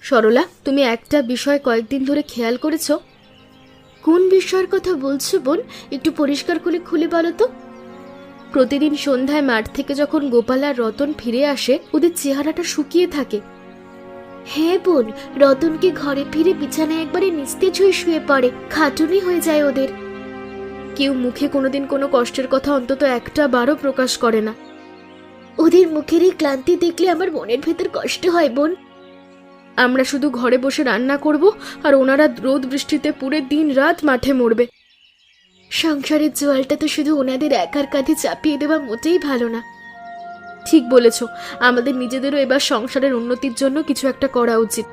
সরলা, তুমি একটা বিষয় কয়েকদিন ধরে খেয়াল করেছো? কোন বিষয়ের কথা বলছো বোন? একটু পরিষ্কার করে খুলে বলো তো। প্রতিদিন সন্ধ্যায় মাঠ থেকে যখন গোপাল আর রতন ফিরে আসে, ওদের চেহারাটা শুকিয়ে থাকে। হ্যাঁ বোন, রতনকে ঘরে ফিরে বিছানায় একবারে নিস্তেজ হয়ে শুয়ে পড়ে, খাটুনি হয়ে যায় ওদের। কেউ মুখে কোনোদিন কোনো কষ্টের কথা অন্তত একটা বারও প্রকাশ করে না। ওদের মুখের এই ক্লান্তি দেখলে আমার মনের ভেতর কষ্ট হয় বোন। আমরা শুধু ঘরে বসে রান্না করব, আর ওনারা রোদ বৃষ্টিতে পুরো দিন রাত মাঠে মরবে। সংসারের জোয়ালটা তো শুধু ওনাদের একার কাঁধে চাপিয়ে দেওয়া মোটেই ভালো না। ঠিক বলেছ, আমাদের নিজেদেরও এবার সংসারের উন্নতির জন্য কিছু একটা করা উচিত।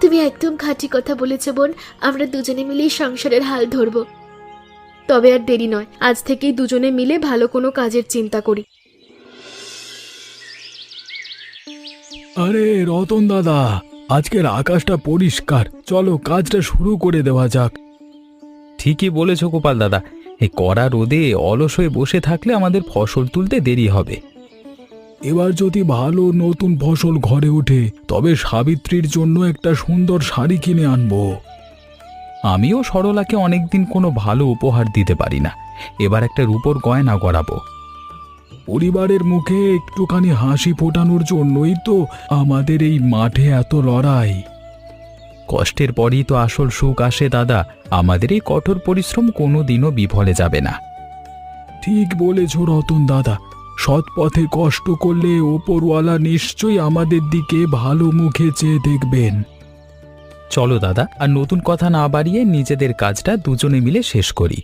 তুমি একদম খাঁটি কথা বলেছ বোন। আমরা দুজনে মিলেই সংসারের হাল ধরব। তবে আর দেরি নয়, আজ থেকেই দুজনে মিলে ভালো কোনো কাজের চিন্তা করি। আরে রতন দাদা, আজকের আকাশটা পরিষ্কার, চলো কাজটা শুরু করে দেওয়া যাক। ঠিকই বলেছ গোপাল দাদা, এই কড়া রোদে অলস হয়ে বসে থাকলে আমাদের ফসল তুলতে দেরি হবে। এবার যদি ভালো নতুন ফসল ঘরে ওঠে তবে সাবিত্রীর জন্য একটা সুন্দর শাড়ি কিনে আনবো। আমিও সরলাকে অনেকদিন কোনো ভালো উপহার দিতে পারি না, এবার একটা রূপোর গয়না গড়াবো। পরিবারের মুখে একটুখানি হাসি ফোটানোর জন্যই তো আমাদের এই মাঠে এত লড়াই। কষ্টের পরই তো আসল সুখ আসে দাদা, আমাদের এই কঠোর পরিশ্রম কোনো দিনও বিফলে যাবে না। ঠিক বলেছ রতন দাদা, সৎ পথে কষ্ট করলে ওপরওয়ালা নিশ্চয়ই আমাদের দিকে ভালো মুখে চেয়ে দেখবেন। চলো দাদা, আর নতুন কথা না বাড়িয়ে নিজেদের কাজটা দুজনে মিলে শেষ করি।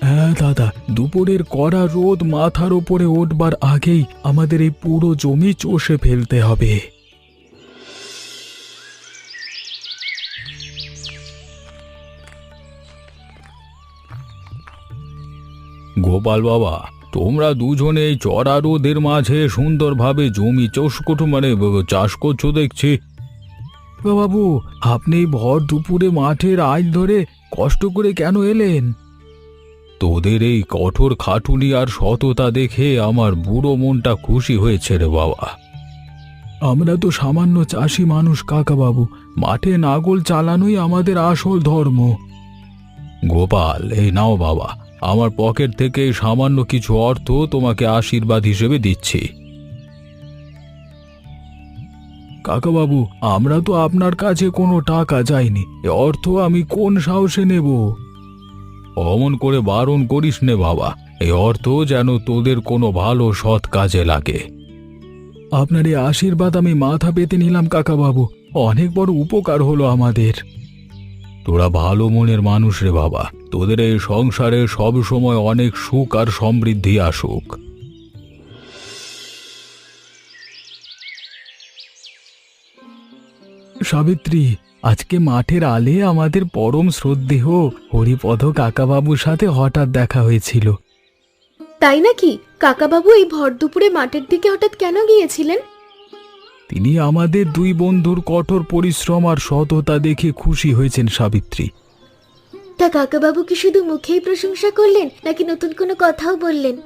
হ্যাঁ দাদা, দুপুরের কড়া রোদ মাথার ওপরে উঠবার আগেই আমাদের এই পুরো জমি চষে ফেলতে হবে। গোপাল বাবা, তোমরা দুজনে এই চড়া রোদের মাঝে সুন্দরভাবে জমি চাষ করছো দেখছি। বাবু, আপনি ভর দুপুরে মাঠের আইল ধরে কষ্ট করে কেন এলেন? তোদের এই কঠোর খাটুনি আর সততা দেখে আমার বুড়ো মনটা খুশি হয়েছে রে বাবা। আমরা তো সামান্য চাষি মানুষ কাকা বাবু, মাঠে নাগল চালানোই আমাদের আসল ধর্ম। গোপাল, এই নাও বাবা, আমার পকেট থেকে সামান্য কিছু অর্থ তোমাকে আশীর্বাদ হিসেবে দিচ্ছি। কাকাবাবু, আমরা তো আপনার কাছে কোনো টাকা চাইনি, এ অর্থ আমি কোন সাহসে নেব? অমন করে বারণ করিস নে বাবা, এই অর্থ যেন তোদের কোনো ভালো সৎ কাজে লাগে। আপনার এই আশীর্বাদ আমি মাথা পেতে নিলাম কাকাবাবু, অনেক বড় উপকার হলো আমাদের। তোরা ভালো মনের মানুষ রে বাবা, তোদের এই সংসারে সব সময় অনেক সুখ আর সমৃদ্ধি আসুক। সাবিত্রী, আজকে মাঠের আলে আমাদের পরম শ্রদ্ধেয় হরিপদ কাকাবাবুর সাথে হঠাৎ দেখা হয়েছিল। তাই নাকি? কাকাবাবু এই ভর দুপুরে মাঠের দিকে হঠাৎ কেন গিয়েছিলেন? তিনি আমাদের দুই বন্ধুর কঠোর পরিশ্রম আর সততা দেখে খুশি হয়েছেন সাবিত্রী। তা কাকাবাবু কি শুধু মুখেই প্রশংসা করলেন, নাকি নতুন কোনো কথাও বললেন?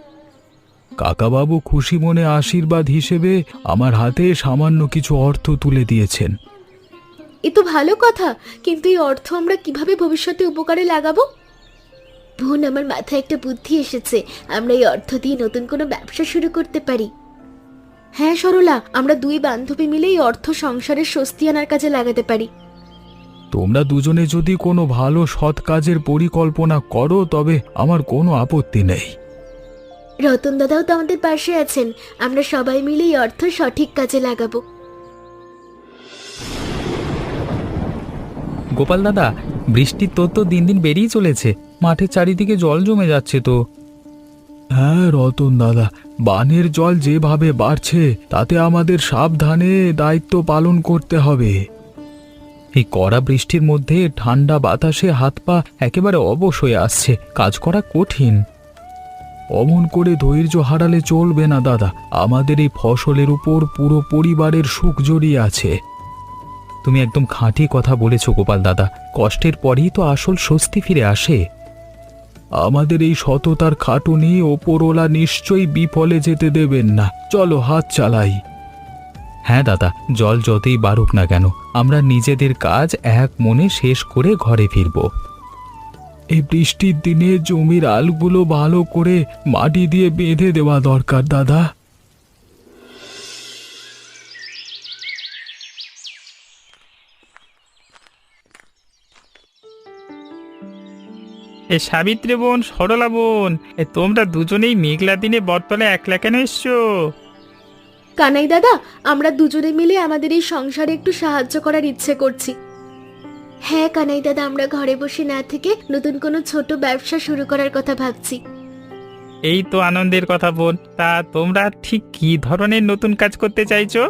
কাকাবাবু খুশি মনে আশীর্বাদ হিসেবে আমার হাতে সামান্য কিছু অর্থ তুলে দিয়েছেন। এ তো ভালো কথা, কিন্তু এই অর্থ আমরা কিভাবে ভবিষ্যতে উপকারে লাগাবো? বোন, আমার মাথায় একটা বুদ্ধি এসেছে। আমরা এই অর্থ দিয়ে নতুন কোনো ব্যবসা শুরু করতে পারি। হ্যাঁ সরলা, আমরা দুই বান্ধবী মিলে এই অর্থ সংসারের স্বস্তি আনার কাজে লাগাতে পারি। তোমরা দুজনে যদি কোনো ভালো সৎ কাজের পরিকল্পনা করো তবে আমার কোনো আপত্তি নেই। রতন দাদাও তো আমাদের পাশে আছেন, আমরা সবাই মিলে এই অর্থ সঠিক কাজে লাগাবো। গোপাল দাদা, বৃষ্টির তোর তো দিন দিন বেরিয়ে চলেছে, মাঠের চারিদিকে জল জমে যাচ্ছে তো। হ্যাঁ রতন দাদা, বানের জল যেভাবে বাড়ছে তাতে আমাদের সাবধানে দায়িত্ব পালন করতে হবে। এই কড়া বৃষ্টির মধ্যে ঠান্ডা বাতাসে হাত পা একেবারে অবশ হয়ে আসছে, কাজ করা কঠিন। অমন করে ধৈর্য হারালে চলবে না দাদা, আমাদের এই ফসলের উপর পুরো পরিবারের সুখ জড়িয়ে আছে। তুমি একদম খাঁটি কথা বলেছ গোপাল দাদা, কষ্টের পরেই তো আসল স্বস্তি ফিরে আসে। আমাদের এই সততার খাটুনি ওপরওয়ালা নিশ্চয়ই বিফলে যেতে দেবেন না, চলো হাত চালাই। হ্যাঁ দাদা, জল যতই বাড়ুক না কেন আমরা নিজেদের কাজ এক মনে শেষ করে ঘরে ফিরব। এই বৃষ্টির দিনে জমির আলগুলো ভালো করে মাটি দিয়ে বেঁধে দেওয়া দরকার দাদা। এ সাবিত্রী বোন, সরলা বোন, তোমরা দুজনেই মেঘলা দিনে বটতলে একলা কেন এসছো? কানাই দাদা, আমরা দুজনে মিলে আমাদের এই সংসারে একটু সাহায্য করার ইচ্ছে করছি। হ্যাঁ কানাই দাদা, আমরা ঘরে বসে না থেকে নতুন কোনো ছোট ব্যবসা শুরু করার কথা ভাবছি। এই তো আনন্দের কথা বোন। তা তোমরা ঠিক কি ধরনের নতুন কাজ করতে চাইছো?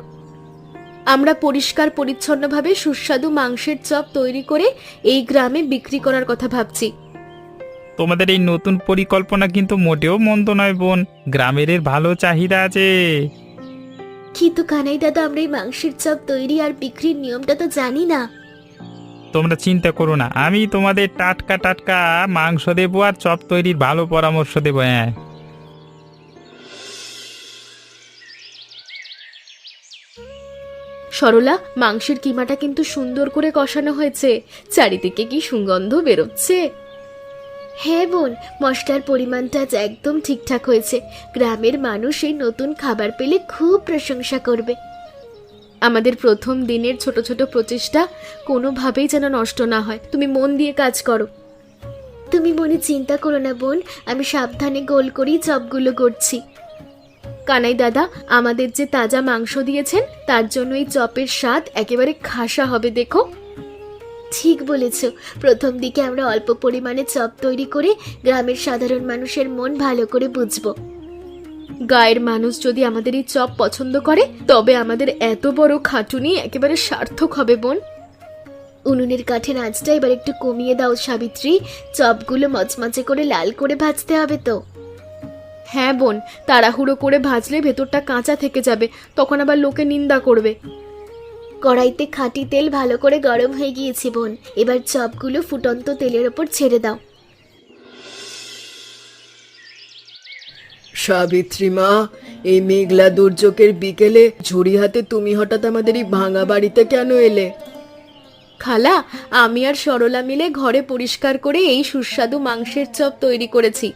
আমরা পরিষ্কার পরিচ্ছন্নভাবে সুস্বাদু মাংসের চপ তৈরি করে এই গ্রামে বিক্রি করার কথা ভাবছি। তোমাদের এই নতুন পরিকল্পনা কিন্তু মোটেও মন্দ নয় বোন, গ্রামের এর ভালো চাহিদা আছে। কিন্তু কানাই দাদা, আমরা এই মাংসের চপ তৈরি আর বিক্রির নিয়মটা তো জানি না। তোমরা চিন্তা করো না, আমি তোমাদের টাটকা টাটকা মাংস দেবো আর চপ তৈরির ভালো পরামর্শ দেবো। হ্যাঁ, সরলা, মাংসের কিমাটা কিন্তু সুন্দর করে কষানো হয়েছে, চারিদিকে কি সুগন্ধ বেরোচ্ছে। হ্যাঁ বোন, মশলার পরিমাণটা আজ একদম ঠিকঠাক হয়েছে। গ্রামের মানুষ এই নতুন খাবার পেলে খুব প্রশংসা করবে। আমাদের প্রথম দিনের ছোট ছোট প্রচেষ্টা কোনোভাবেই যেন নষ্ট না হয়। তুমি মন দিয়ে কাজ করো। তুমি মনে চিন্তা করো না বোন, আমি সাবধানে গোল করেই চপগুলো করছি। কানাই দাদা, আমাদের যে তাজা মাংস দিয়েছেন তার জন্য এই চপের স্বাদ একেবারে খাসা হবে, দেখো। ঠিক বলেছ, প্রথম দিকে আমরা অল্প পরিমাণে চপ তৈরি করে গ্রামের সাধারণ মানুষের মন ভালো করে বুঝবো। গায়ের মানুষ যদি আমাদের এই চপ পছন্দ করে তবে আমাদের এত বড় খাটুনি একেবারে সার্থক হবে বোন। উনুনের কাঠের আঁচটা এবার একটু কমিয়ে দাও সাবিত্রী, চপগুলো মচমচে করে লাল করে ভাজতে হবে তো। হ্যাঁ বোন, তাড়াহুড়ো করে ভাজলে ভেতরটা কাঁচা থেকে যাবে, তখন আবার লোকে নিন্দা করবে। কড়াইতে খাঁটি তেল ভালো করে গরম হয়ে গিয়েছে বোন, এবার চপগুলো ফুটন্ত তেলের ওপর ছেড়ে দাও। সাবিত্রী মা, এই মেঘলা দুর্যোগের বিকেলে ঝুড়ি হাতে তুমি হঠাৎ আমাদের এই ভাঙা বাড়িতে কেন এলে? খালা, আমি আর সরলা মিলে ঘরে পরিষ্কার করে এই সুস্বাদু মাংসের চপ তৈরি করেছি।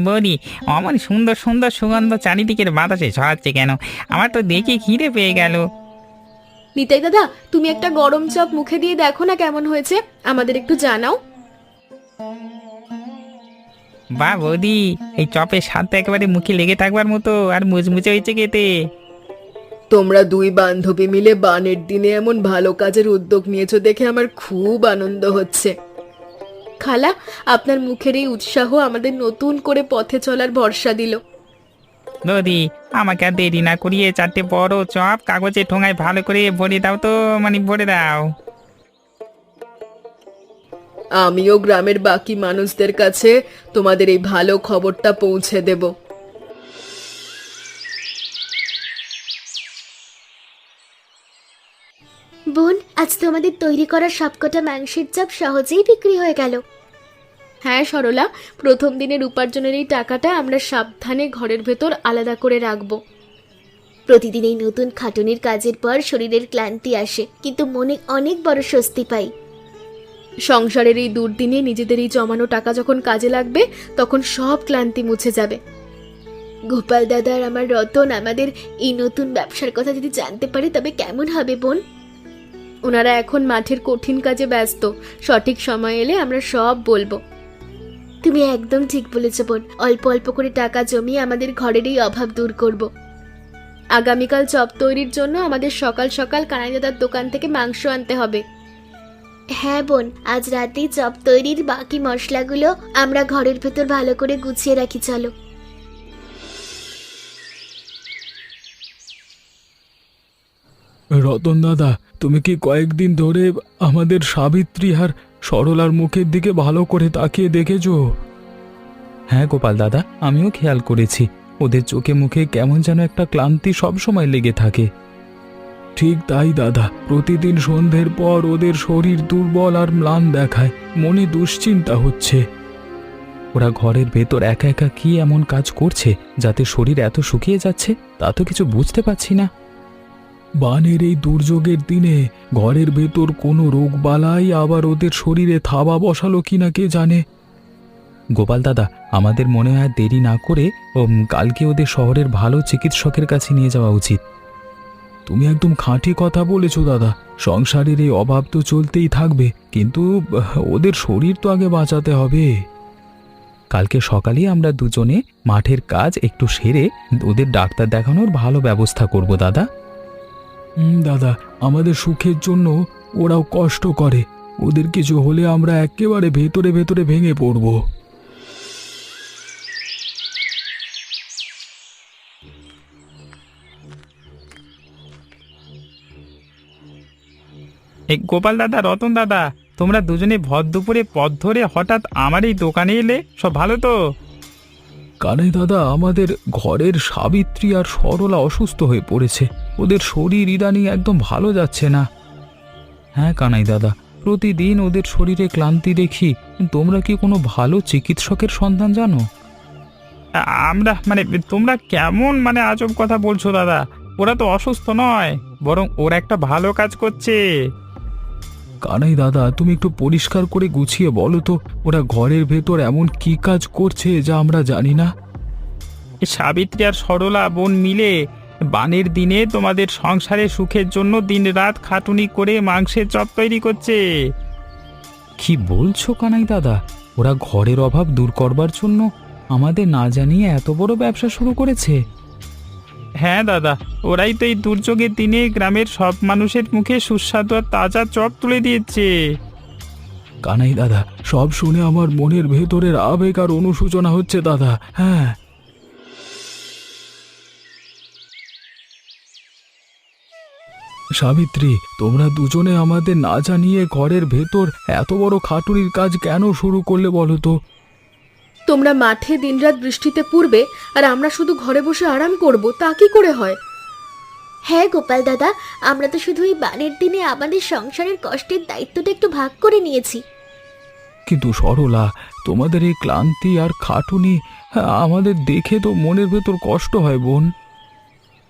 বলি, অমন সুন্দর সুন্দর সুগন্ধ চারিদিকের বাতাসে ছড়াচ্ছে কেন? আমার তো দেখে খিদে পেয়ে গেল। নিতাই দাদা, তুমি একটা গরম চপ মুখে দিয়ে দেখো না কেমন হয়েছে, আমাদের একটু জানাও। বাহ বৌদি, এই চপের স্বাদটা একেবারে মুখে লেগে থাকবার মতো, আর মুচমুচে হয়েছে খেতে। তোমরা দুই বান্ধবী মিলে বানের দিনে এমন ভালো কাজের উদ্যোগ নিয়েছো দেখে আমার খুব আনন্দ হচ্ছে। খালা, আপনার মুখের এই উৎসাহ আমাদের নতুন করে পথে চলার ভরসা দিল। বৌদি, আমাকে আর দেরি না করিয়ে চারটে বড় চপ কাগজে ঠোঙায় ভালো করে ভরে দাও তো, ভরে দাও। আমিও গ্রামের বাকি মানুষদের কাছে তোমাদের এই ভালো খবরটা পৌঁছে দেব। বোন, আজ তো আমাদের তৈরি করা সবকটা মাংসের চপ সহজেই বিক্রি হয়ে গেল। হ্যাঁ সরলা, প্রথম দিনের উপার্জনের এই টাকাটা আমরা সাবধানে ঘরের ভেতর আলাদা করে রাখবো। প্রতিদিন এই নতুন খাটুনির কাজের পর শরীরের ক্লান্তি আসে, কিন্তু মনে অনেক বড় স্বস্তি পাই। সংসারের এই দুর্দিনে নিজেদের এই জমানো টাকা যখন কাজে লাগবে তখন সব ক্লান্তি মুছে যাবে। গোপাল দাদা আর আমার রতন আমাদের এই নতুন ব্যবসার কথা যদি জানতে পারে তবে কেমন হবে বোন? ওনারা এখন মাঠের কঠিন কাজে ব্যস্ত, সঠিক সময় এলে আমরা সব বলবো। তুমি একদম ঠিক বলেছ বোন, অল্প অল্প করে টাকা জমিয়ে আমাদের ঘরের এই অভাব দূর করব। আগামীকাল চপ তৈরির জন্য আমাদের সকাল সকাল কানাই দাদার দোকান থেকে মাংস আনতে হবে। হ্যাঁ বোন, আজ রাতেই চপ তৈরির বাকি মশলাগুলো আমরা ঘরের ভেতর ভালো করে গুছিয়ে রাখি, চলো। রতন দাদা, তুমি কি কয়েকদিন ধরে আমাদের সাবিত্রী আর সরলার মুখের দিকে ভালো করে তাকিয়ে দেখেছো? হ্যাঁ গোপাল দাদা, আমিও খেয়াল করেছি, ওদের চোখে মুখে কেমন যেন একটা ক্লান্তি সবসময় লেগে থাকে। ঠিক তাই দাদা, প্রতিদিন সন্ধ্যের পর ওদের শরীর দুর্বল আর ম্লান দেখায়, মনে দুশ্চিন্তা হচ্ছে। ওরা ঘরের ভেতর একা একা কি এমন কাজ করছে যাতে শরীর এত শুকিয়ে যাচ্ছে, তা তো কিছু বুঝতে পারছি না। বানের এই দুর্যোগের দিনে ঘরের ভেতর কোনো রোগবালাই আবার ওদের শরীরে থাবা বসালো কিনা কে জানে। গোপাল দাদা, আমাদের মনে হয় দেরি না করে কালকে ওদের শহরের ভালো চিকিৎসকের কাছে নিয়ে যাওয়া উচিত। তুমি একদম খাঁটি কথা বলেছো দাদা। সংসারের এই অভাব তো চলতেই থাকবে, কিন্তু ওদের শরীর তো আগে বাঁচাতে হবে। কালকে সকালেই আমরা দুজনে মাঠের কাজ একটু সেরে ওদের ডাক্তার দেখানোর ভালো ব্যবস্থা করব দাদা। দাদা, আমাদের সুখের জন্য ওরাও কষ্ট করে। ওদের কিছু হলে আমরা একেবারে ভেতরে ভেতরে ভেঙে পড়ব। এই গোপাল দাদা, রতন দাদা, তোমরা দুজনে ভর দুপুরে পথ ধরে হঠাৎ আমার এই দোকানে এলে, সব ভালো তো? কানাই দাদা, আমাদের ঘরের সাবিত্রী আর সরলা অসুস্থ হয়ে পড়েছে। ওদের শরীর ইদানিং একদম ভালো যাচ্ছে না। হ্যাঁ কানাই দাদা, প্রতিদিন ওদের শরীরে ক্লান্তি দেখি। তোমরা কি কোনো ভালো চিকিৎসকের সন্ধান জানো? আমরা তোমরা কেমন আজব কথা বলছো দাদা। ওরা তো অসুস্থ নয়, বরং ওরা একটা ভালো কাজ করছে। কানাই দাদা, তুমি একটু পরিষ্কার করে গুছিয়ে বলো তো, ওরা ঘরের ভেতর এমন কি কাজ করছে যা আমরা জানি না? এই সাবিত্রী আর সরলা বোন মিলে বানের দিনে তোমাদের সংসারে সুখের জন্য দিনরাত খাটুনি করে মাংসের চপ তৈরি করছে। কি বলছো কানাই দাদা? ওরা ঘরের অভাব দূর করবার জন্য আমাদের না জানিয়ে এত বড় ব্যবসা শুরু করেছে? হ্যাঁ দাদা, ওরাই তো এই দুর্যোগের দিনে গ্রামের সব মানুষের মুখে সুস্বাদু আর তাজা চপ তুলে দিয়েছে। কানাই দাদা, সব শুনে আমার মনের ভেতরের আবেগ আর অনুশোচনা হচ্ছে দাদা। হ্যাঁ, সাবিত্রী, তোমরা দুজনে আমাদের না জানিয়ে ঘরের ভেতর এত বড় খাটুনির কাজ কেন শুরু করলে বলো তো? তোমরা মাঠে দিনরাত বৃষ্টিতে পুড়বে আর আমরা শুধু ঘরে বসে আরাম করব, তা কি করে হয়? হ্যাঁ গোপাল দাদা, আমরা তো শুধু এই বানের দিনে আমাদের সংসারের কষ্টের দায়িত্বটা একটু ভাগ করে নিয়েছি। কিন্তু সরলা, তোমাদের এই ক্লান্তি আর খাটুনি আমাদের দেখে তো মনের ভেতর কষ্ট হয় বোন।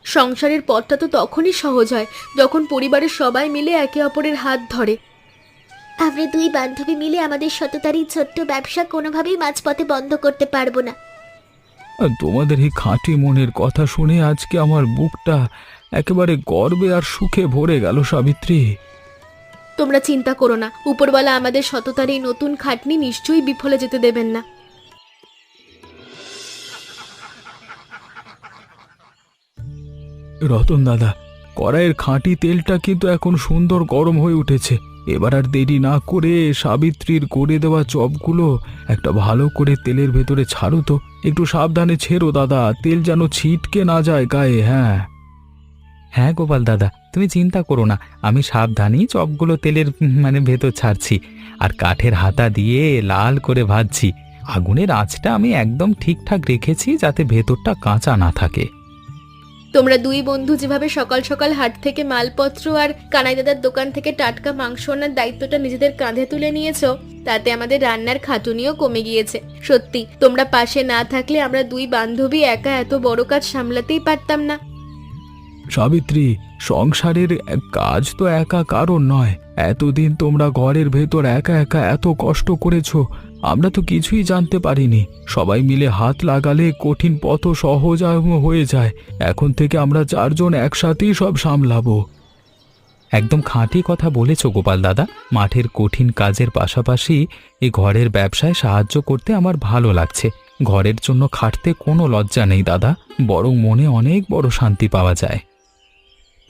সংসারের পথটা তো তখনই সহজ হয় যখন পরিবারের সবাই মিলে একে অপরের হাত ধরে। আমরা দুই বান্ধবী মিলে আমাদের সততার এই ছোট্ট ব্যবসা কোনোভাবেই মাঝপথে বন্ধ করতে পারবো না। আর তোমাদের এই খাঁটি মনের কথা শুনে আজকে আমার বুকটা একেবারে গর্বে আর সুখে ভরে গেল সাবিত্রী। তোমরা চিন্তা করো না, উপরওয়ালা আমাদের সততার এই নতুন খাটনি নিশ্চয়ই বিফলে যেতে দেবেন না। রতন দাদা, কড়াইয়ের খাঁটি তেলটা কিন্তু এখন সুন্দর গরম হয়ে উঠেছে। এবার আর দেরি না করে সাবিত্রীর করে দেওয়া চপগুলো একটা ভালো করে তেলের ভেতরে ছাড়ো তো। একটু সাবধানে ছেড়ো দাদা, তেল যেন ছিটকে না যায় গায়ে। হ্যাঁ হ্যাঁ গোপাল দাদা, তুমি চিন্তা করো না, আমি সাবধানেই চপগুলো তেলের ভেতর ছাড়ছি আর কাঠের হাতা দিয়ে লাল করে ভাজছি। আগুনের আঁচটা আমি একদম ঠিকঠাক রেখেছি যাতে ভেতরটা কাঁচা না থাকে। তোমরা দুই বন্ধু যেভাবে সকাল সকাল হাট থেকে মালপত্র আর কানাই দাদার দোকান থেকে টাটকা মাংস আনার দায়িত্বটা নিজেদের কাঁধে তুলে নিয়েছো, তাতে আমাদের রান্নার খাটুনিও কমে গিয়েছে। সত্যি, তোমরা পাশে না থাকলে আমরা দুই বান্ধবী একা এত বড় কাজ সামলাতেই পারতাম না। সাবিত্রী, সংসারের কাজ তো একা কারণ নয়। এতদিন তোমরা ঘরের ভেতর একা একা এত কষ্ট করেছো, আমরা তো কিছুই জানতে পারিনি। সবাই মিলে হাত লাগালে কঠিন পথ সহজ হয়ে যায়। এখন থেকে আমরা চারজন একসাথেই সব সামলাবো। একদম খাঁটি কথা বলেছো গোপাল দাদা। মাঠের কঠিন কাজের পাশাপাশি এই ঘরের ব্যবসায় সাহায্য করতে আমার ভালো লাগছে। ঘরের জন্য খাটতে কোনো লজ্জা নেই দাদা, বরং মনে অনেক বড় শান্তি পাওয়া যায়।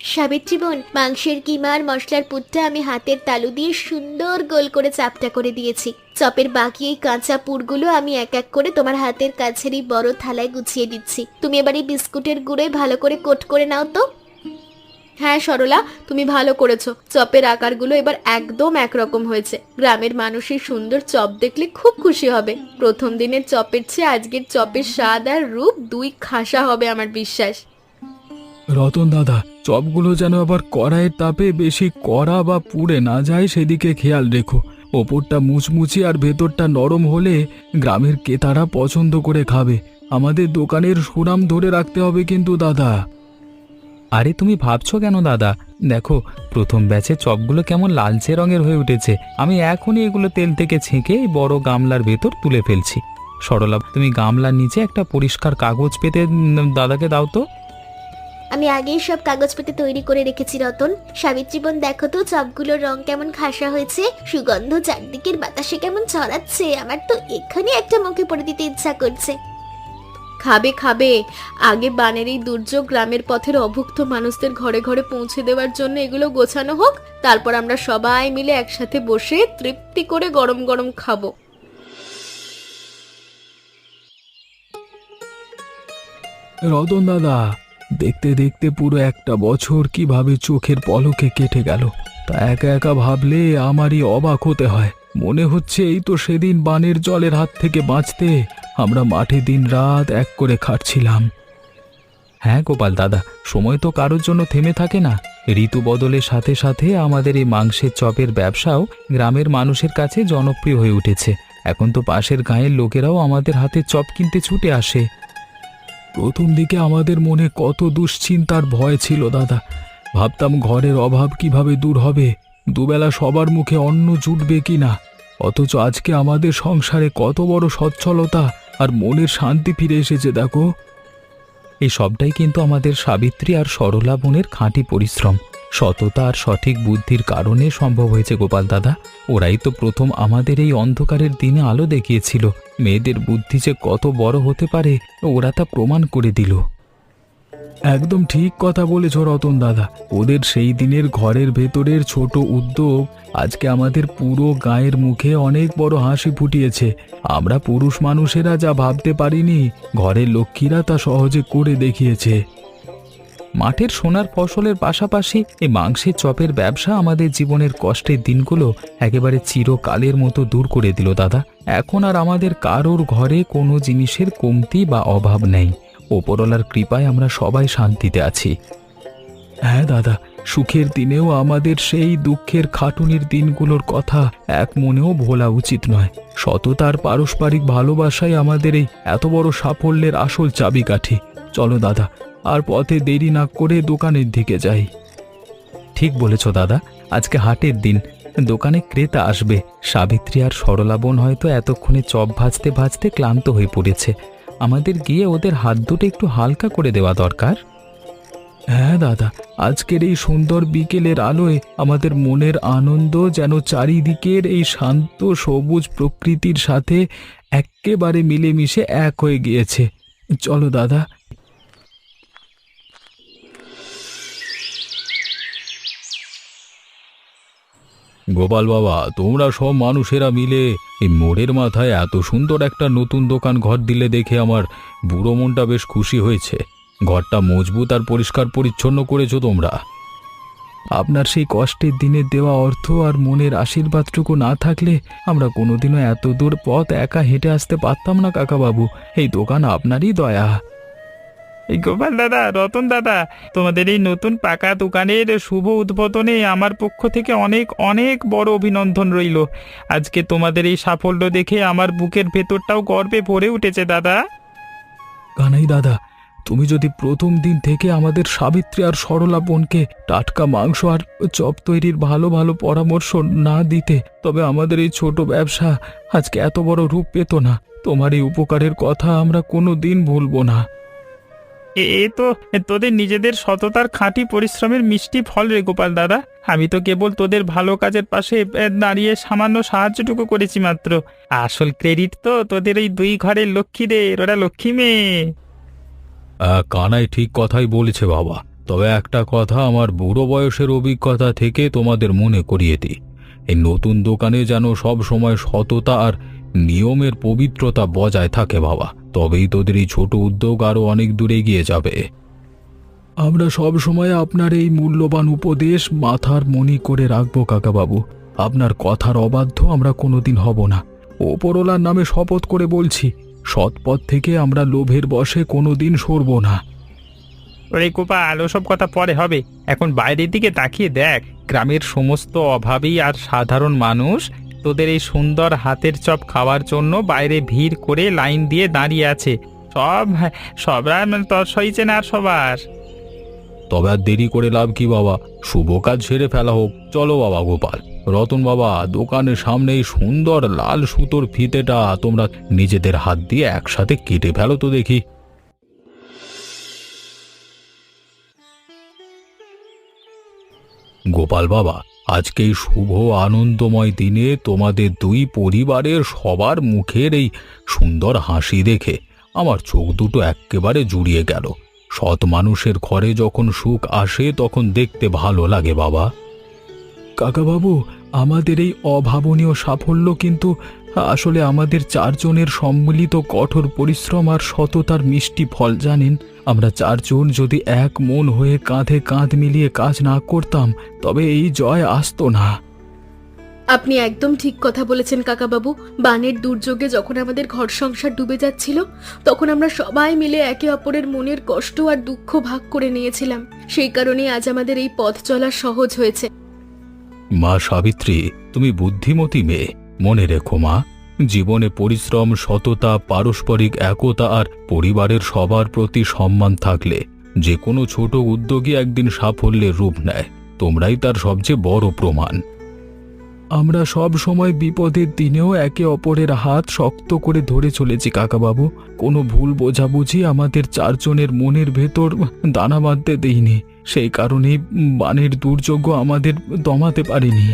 সাবিত্রী বোন, মাংসের কিমা আর মশলার পুরটা আমি হাতের তালু দিয়ে সুন্দর গোল করে চাপটা করে দিয়েছি। চপের বাকি এই কাঁচা পুরগুলো আমি এক এক করে তোমার হাতের কাছের এই বড় থালায় গুছিয়ে দিচ্ছি। তুমি এবার এই বিস্কুটের গুঁড়োয় ভালো করে কোট করে নাও তো। হ্যাঁ সরলা, তুমি ভালো করেছো। চপের আকারগুলো এবার একদম একরকম হয়েছে। গ্রামের মানুষের সুন্দর চপ দেখলে খুব খুশি হবে। প্রথম দিনের চপের চেয়ে আজকের চপের স্বাদ আর রূপ দুই খাসা হবে আমার বিশ্বাস। রতন দাদা, চপগুলো যেন আবার কড়াইয়ের তাপে বেশি কড়া বা পুড়ে না যায় সেদিকে খেয়াল রেখো। ওপরটা মুচমুচি আর ভেতরটা নরম হলে গ্রামের ক্রেতারা পছন্দ করে খাবে। আমাদের দোকানের সুনাম ধরে রাখতে হবে কিন্তু দাদা। আরে তুমি ভাবছো কেন দাদা? দেখো, প্রথম ব্যাচে চপগুলো কেমন লালচে রঙের হয়ে উঠেছে। আমি এখনই এগুলো তেল থেকে ছেঁকে এই বড় গামলার ভেতর তুলে ফেলছি। সরলা, তুমি গামলার নিচে একটা পরিষ্কার কাগজ পেতে দাদাকে দাও তো। আমি আগেই সব কাগজ পেতে তৈরি করে রেখেছি রতন। সাবিত্রী বোন, দেখো তো চপগুলোর রং কেমন খাসা হয়েছে, সুগন্ধ চারদিকের বাতাসে কেমন ছড়াচ্ছে। আমার তো এখানে একটা মুখে পড়ে দিতে ইচ্ছা করছে। খাবে খাবে, আগে বানের এই দুর্যোগ গ্রামের পথের অভুক্ত মানুষদের ঘরে ঘরে পৌঁছে দেওয়ার জন্য এগুলো গোছানো হোক, তারপর আমরা সবাই মিলে একসাথে বসে তৃপ্তি করে গরম গরম খাবো। রতন দাদা, দেখতে দেখতে পুরো একটা বছর কিভাবে চোখের পলকে কেটে গেল তা একা একা ভাবলে আমারই অবাক হতে হয়। মনে হচ্ছে এই তো সেদিন বানের জলের হাত থেকে বাঁচতে আমরা মাঠে দিন রাত এক করে খাটছিলাম। হ্যাঁ গোপাল দাদা, সময় তো কারোর জন্য থেমে থাকে না। ঋতু বদলের সাথে সাথে আমাদের এই মাংসের চপের ব্যবসাও গ্রামের মানুষের কাছে জনপ্রিয় হয়ে উঠেছে। এখন তো পাশের গাঁয়ের লোকেরাও আমাদের হাতে চপ কিনতে ছুটে আসে। প্রথম দিকে আমাদের মনে কত দুশ্চিন্তার ভয় ছিল দাদা। ভাবতাম ঘরের অভাব কিভাবে দূর হবে, দুবেলা সবার মুখে অন্ন জুটবে কিনা। অথচ আজকে আমাদের সংসারে কত বড় সচ্ছলতা আর মনের শান্তি ফিরে এসেছে দেখো। এই সবটাই কিন্তু আমাদের সাবিত্রী আর সরলা বোনের খাঁটি পরিশ্রম, সততা আর সঠিক বুদ্ধির কারণে সম্ভব হয়েছে গোপাল দাদা। ওরাই তো প্রথম আমাদের এই অন্ধকারের দিনে আলো দেখিয়েছিল। মেয়েদের বুদ্ধি যে কত বড় হতে পারে ওরা তা প্রমাণ করে দিল। একদম ঠিক কথা বলেছ রতন দাদা। ওদের সেই দিনের ঘরের ভেতরের ছোট উদ্যোগ আজকে আমাদের পুরো গায়ের মুখে অনেক বড় হাসি ফুটিয়েছে। আমরা পুরুষ মানুষেরা যা ভাবতে পারিনি, ঘরের লক্ষ্মীরা তা সহজে করে দেখিয়েছে। মাঠের সোনার ফসলের পাশাপাশি এই মাংসের চপের ব্যবসা আমাদের জীবনের কষ্টের দিনগুলো একেবারে চিরকালের মতো দূর করে দিল দাদা। এখন আর আমাদের কারোর ঘরে কোনো জিনিসের কমতি বা অভাব নেই। ওপরওয়ালার কৃপায় আমরা সবাই শান্তিতে আছি। হ্যাঁ দাদা, সুখের দিনেও আমাদের সেই দুঃখের খাটুনির দিনগুলোর কথা এক মনেও ভোলা উচিত নয়। সততার পারস্পরিক ভালোবাসাই আমাদের এই এত বড় সাফল্যের আসল চাবিকাঠি। চলো দাদা, আর পথে দেরি না করে দোকানের দিকে যাই। ঠিক বলেছ দাদা, আজকে হাটের দিন, দোকানে ক্রেতা আসবে। সাবিত্রী আর সরলা বোন হয়তো এতক্ষণে চপ ভাজতে ভাজতে ক্লান্ত হয়ে পড়েছে। আমাদের গিয়ে ওদের হাত দুটো একটু হালকা করে দেওয়া দরকার। হ্যাঁ দাদা, আজকের এই সুন্দর বিকেলের আলোয় আমাদের মনের আনন্দ যেন চারিদিকের এই শান্ত সবুজ প্রকৃতির সাথে একেবারে মিলেমিশে এক হয়ে গিয়েছে। চলো দাদা। গোপাল বাবা, তোমরা সব মানুষেরা মিলে এই মোড়ের মাথায় এত সুন্দর একটা নতুন দোকান ঘর দিলে দেখে আমার বুড়ো মনটা বেশ খুশি হয়েছে। ঘরটা মজবুত আর পরিষ্কার পরিচ্ছন্ন করেছো তোমরা। আপনার সেই কষ্টের দিনে দেওয়া অর্থ আর মনের আশীর্বাদটুকু না থাকলে আমরা কোনোদিনও এত দূর পথ একা হেঁটে আসতে পারতাম না কাকাবাবু। এই দোকান আপনারই দয়া। এই গোপাল দাদা, রতন দাদা, তোমাদের এই নতুন পাকা দোকানের শুভ উদ্বোধনে আমার পক্ষ থেকে অনেক অনেক বড় অভিনন্দন রইল। আজকে তোমাদের এই সাফল্য দেখে আমার বুকের ভেতরটাও গর্বে ভরে উঠেছে দাদা। কানাই দাদা, তুমি যদি প্রথম দিন থেকে আমাদের সাবিত্রী আর সরলা বোনকে টাটকা মাংস আর চপ তৈরির ভালো ভালো পরামর্শ না দিতে, তবে আমাদের এই ছোট ব্যবসা আজকে এত বড় রূপ পেত না। তোমার এই উপকারের কথা আমরা কোনো দিন ভুলবো না। এ তো তোদের নিজেদের সততার খাঁটি পরিশ্রমের মিষ্টি ফল রে গোপাল দাদা। আমি তো কেবল তোদের ভালো কাজের পাশে দাঁড়িয়ে সামান্য সাহায্যটুকু করেছি মাত্র। আসল ক্রেডিট তো তোদের এই দুই ঘরের লক্ষ্মীদের, ওরা লক্ষ্মী মেয়ে। কানাই ঠিক কথাই বলেছে বাবা। তবে একটা কথা আমার বুড়ো বয়সের অভিজ্ঞতা থেকে তোমাদের মনে করিয়ে দিই, এই নতুন দোকানে যেন সব সময় সততা আর নিয়মের পবিত্রতা বজায় থাকে বাবা। তবেই তোদের এই ছোট উদ্যোগ আরো অনেক দূরে এগিয়ে যাবে। আমরা সব সময় আপনার এই মূল্যবান উপদেশ মাথার মনি করে রাখবো কাকাবাবু। আপনার কথার অবাধ্য আমরা কোনোদিন হব না। ওপরওয়ালার নামে শপথ করে বলছি, সৎ পথ থেকে আমরা লোভের বশে কোনোদিন সরব না। ওরে গোপাল, ওসব কথা পরে হবে। এখন বাইরের দিকে তাকিয়ে দেখ, গ্রামের সমস্ত অভাবী আর সাধারণ মানুষ তোদের এই সুন্দর হাতের চপ খাওয়ার জন্য বাইরে ভিড় করে লাইন দিয়ে দাঁড়িয়ে আছে। সবরা তর সইছে না আর সবার। তবে আর দেরি করে লাভ কি বাবা, শুভ কাজ সেরে ফেলা হোক। চলো বাবা গোপাল, রতন বাবা, দোকানের সামনে এই সুন্দর লাল সুতোর ফিতেটা তোমরা নিজেদের হাত দিয়ে একসাথে কেটে ফেলো তো দেখি। গোপাল বাবা, আজকে এই শুভ আনন্দময় দিনে তোমাদের দুই পরিবারের সবার মুখের এই সুন্দর হাসি দেখে আমার চোখ দুটো এক্কেবারে জুড়িয়ে গেল। সৎ মানুষের ঘরে যখন সুখ আসে তখন দেখতে ভালো লাগে বাবা। কাকাবাবু, আমাদের এই অভাবনীয় সাফল্য কিন্তু আসলে আমাদের চারজনের সম্মিলিত কঠোর পরিশ্রম আর সততার মিষ্টি ফল, জানেন। আমরা চারজন যদি এক মন হয়ে কাঁধে কাঁধ মিলিয়ে কাজ না করতাম তবে এই জয় আসতো না। আপনি একদম ঠিক কথা বলেছেন কাকাবাবু। বানের দুর্যোগে যখন আমাদের ঘর সংসার ডুবে যাচ্ছিল তখন আমরা সবাই মিলে একে অপরের মনের কষ্ট আর দুঃখ ভাগ করে নিয়েছিলাম। সেই কারণেই আজ আমাদের এই পথ চলা সহজ হয়েছে। মা সাবিত্রী, তুমি বুদ্ধিমতী মেয়ে। মনে রেখো মা, জীবনে পরিশ্রম, সততা, পারস্পরিক একতা আর পরিবারের সবার প্রতি সম্মান থাকলে যে কোনো ছোট উদ্যোগই একদিন সাফল্যের রূপ নেয়। তোমরাই তার সবচেয়ে বড় প্রমাণ। আমরা সব সময় বিপদের দিনেও একে অপরের হাত শক্ত করে ধরে চলেছি কাকাবাবু। কোনো ভুল বোঝাবুঝি আমাদের চারজনের মনের ভেতর দানা বাঁধতে দেইনি। সেই কারণেই বানের দুর্যোগ আমাদের দমাতে পারেনি।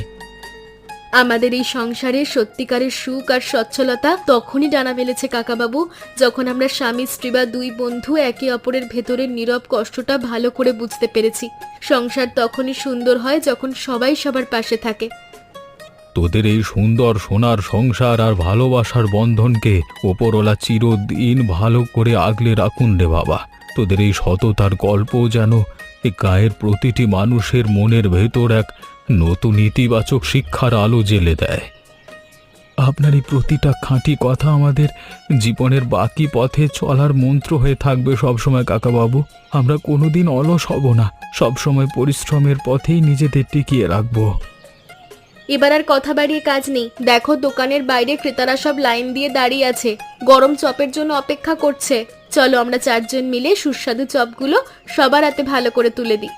আমাদের এই সংসারে সত্যিকারের সুখ আর সচ্ছলতা তখনই ডানা মেলেছে কাকাবাবু, যখন আমরা স্বামী স্ত্রী বা দুই বন্ধু একে অপরের ভেতরের নীরব কষ্টটা ভালো করে বুঝতে পেরেছি। সংসার তখনই সুন্দর হয় যখন সবাই সবার পাশে থাকে। তোদের এই সুন্দর সোনার সংসার আর ভালোবাসার বন্ধনকে ওপরওয়ালা চিরদিন ভালো করে আগলে রাখুন রে বাবা। তোদের এই সততার গল্প যেন এই গায়ের প্রতিটি মানুষের মনের ভেতর এক নতুন ইতিবাচক শিক্ষার আলো জ্বেলে দেয়। আপনার এই প্রতিটা খাঁটি কথা আমাদের জীবনের বাকি পথে চলার মন্ত্র হয়ে থাকবে সবসময় কাকাবাবু। আমরা কোনোদিন অলস হব না, সবসময় পরিশ্রমের পথেই নিজেদের টিকিয়ে রাখবো। এবার আর কথা বাড়িয়ে কাজ নেই। দেখো, দোকানের বাইরে ক্রেতারা সব লাইন দিয়ে দাঁড়িয়ে আছে, গরম চপের জন্য অপেক্ষা করছে। চলো আমরা চারজন মিলে সুস্বাদু চপগুলো সবার হাতে ভালো করে তুলে দিই।